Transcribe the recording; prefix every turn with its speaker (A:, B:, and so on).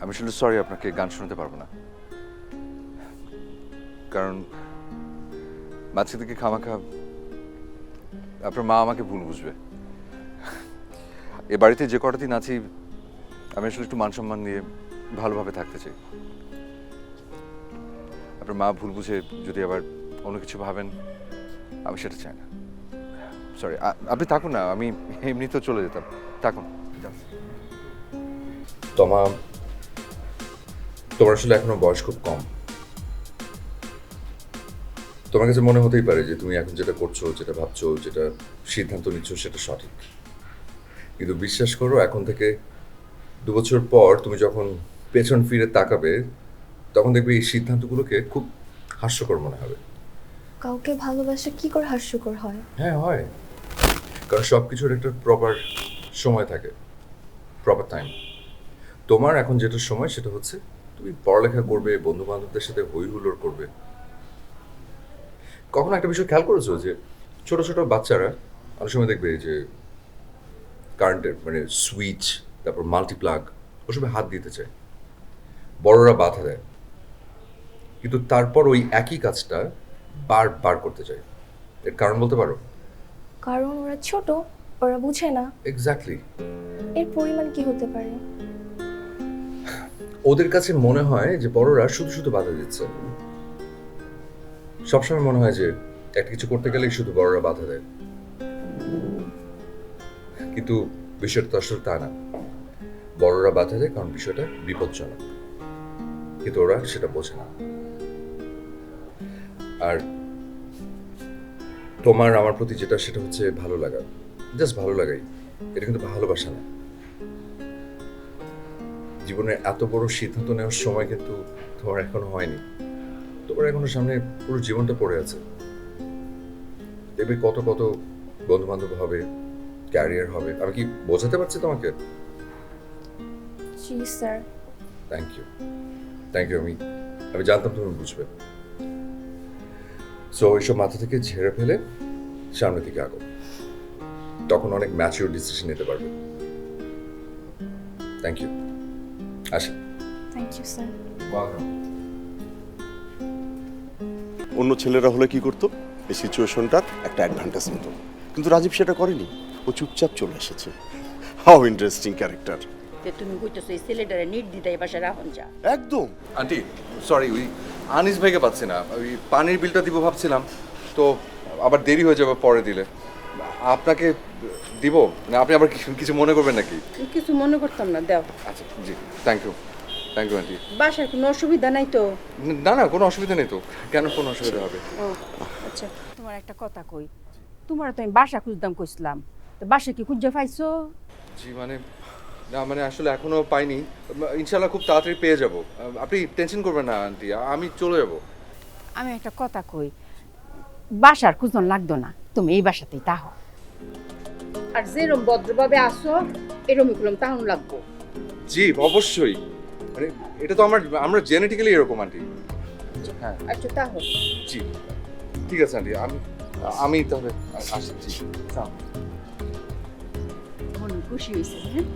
A: আমি আসলে সরি আপনাকে গান শোনাতে পারবো না, কারণ মাঝে থেকে খামাখা আপনার মা আমাকে ভুল বুঝবে। এ বাড়িতে যে কটা দিন আছি আমি আসলে একটু মান সম্মান নিয়ে ভালোভাবে থাকতে চাই। আপনার মা ভুল বুঝে যদি আবার অন্য কিছু ভাবেন, আমি সেটা চাই না। সরি, আপনি থাকুন না, আমি এমনিতেও চলে যেতাম। থাকুন। তোমার আসলে এখনো বয়স খুব কম। তোমার কাছে মনে হতেই পারে যে তুমি এখন যেটা করছো, যেটা ভাবছো, যেটা সিদ্ধান্ত নিচ্ছ সেটা সঠিক, কিন্তু বিশ্বাস করো এখন থেকে 2 বছর পর তুমি যখন পেছন ফিরে তাকাবে তখন দেখবে এই সিদ্ধান্তগুলোকে খুব হাস্যকর মনে হবে।
B: কাউকে ভালোবাসা কি করে হাস্যকর হয়?
A: হ্যাঁ হয়, কারণ সব কিছুর একটা প্রপার সময় থাকে, প্রপার টাইম। তোমার এখন যেটা সময় সেটা হচ্ছে তুমি পড়ালেখা করবে, বন্ধু বান্ধবদের সাথে হই হুল্লোড় করবে। কখনো একটা বিষয় খেয়াল করেছো যে ছোট ছোট বাচ্চারা অনেক সময় দেখবে যে কারেন্টের মানে সুইচ, তারপর মাল্টিপ্লাগ ওসবে হাত দিতে চায়, বড়রা বাধা দেয়, কিন্তু তারপর ওই একই কাজটা বার করতে চায়। এর কারণ বলতে পারো?
B: কারণ ওরা ছোট, ওরা বুঝে না।
A: এক্স্যাক্টলি।
B: এর পরিমাণ কি হতে পারে?
A: ওদের কাছে মনে হয় যে বড়রা শুধু শুধু বাধা দিচ্ছে। সবসময় মনে হয় যে একটা কিছু করতে গেলেই শুধু বড়রা বাধা দেয়, কিন্তু বিষয়টা তো আসলে তা না। বড়রা বাধা দেয় কারণ বিষয়টা বিপজ্জনক, কিন্তু ওরা সেটা বোঝে না। আর তোমার আমার প্রতি যেটা সেটা হচ্ছে ভালো লাগা, জাস্ট ভালো লাগাই, এটা কিন্তু ভালোবাসা না। জীবনের এত বড় সিদ্ধান্ত নেওয়ার সময় কিন্তু তোমার এখনো হয়নি। তোমার এখনো সামনে পুরো জীবনটা পড়ে আছে। দেখবে কত কত বন্ধু বান্ধব হবে, ক্যারিয়ার হবে। আমি কি বোঝাতে পারছি তোমাকে?
B: জি sir.
A: Thank you, thank you. আমি জানতাম তুমি বুঝবে। সো এইসব মাথা থেকে ঝেড়ে ফেলে সামনের দিকে আগো, তখন অনেক ম্যাচিউর ডিসিশন নিতে পারবে। Thank you. আসি।
B: Thank you sir.
C: অন্য ছেলেরা হলে কি করতো, এই সিচুয়েশনটার একটা অ্যাডভান্টেজ নিত, কিন্তু রাজীব সেটা করেনি। ও চুপচাপ চলে এসেছে। How interesting character.
D: তুমি কইতেছো এই ছেলেটারে নির্দ্বিধায় এই বাসায় রাখুন যা।
C: একদম।
A: আন্টি সরি, ওই আনিস ভাইকে পাচ্ছি না, ওই পানির বিলটা দিব ভাবছিলাম, তো আবার দেরি হয়ে যাবে পরে দিলে। আপনাকে দিব না, আপনি আবার কিছু মনে করবেন নাকি?
D: কিছু মনে করতাম না, দাও।
A: আচ্ছা জি, thank you, thank you aunty.
D: বাসায় কোনো অসুবিধা নাই তো?
A: না না, কোনো অসুবিধা নেই তো। কেন কোনো অসুবিধা হবে?
D: ও আচ্ছা, তোমার একটা কথা কই, তোমার তো আমি বাসা খুঁজতাম কইছিলাম, তো বাসা কি খুঁজে পাইছো?
A: জি মানে না, মানে আসলে এখনো পাইনি, ইনশাল্লাহ খুব তাড়াতাড়ি পেয়ে যাব। আপনি টেনশন করবেন না আন্টি, আমি চলে যাব।
D: আমি একটা কথা কই, বাসার খুঁজন লাগতো না, তুমি এই বাসাতেই তাহো। আর যেরম ভদ্রভাবে আসো এরমই করলাম তাহন লাগবো।
A: জি অবশ্যই, মানে এটা তো আমরা জেনেটিক্যালি এরকম আন্টি। হ্যাঁ
D: আচ্ছা তাহো।
A: জি ঠিক আছে আন্টি, আমি তাহলে আসছি।
D: মনে খুশি হয়েছে, হ্যাঁ?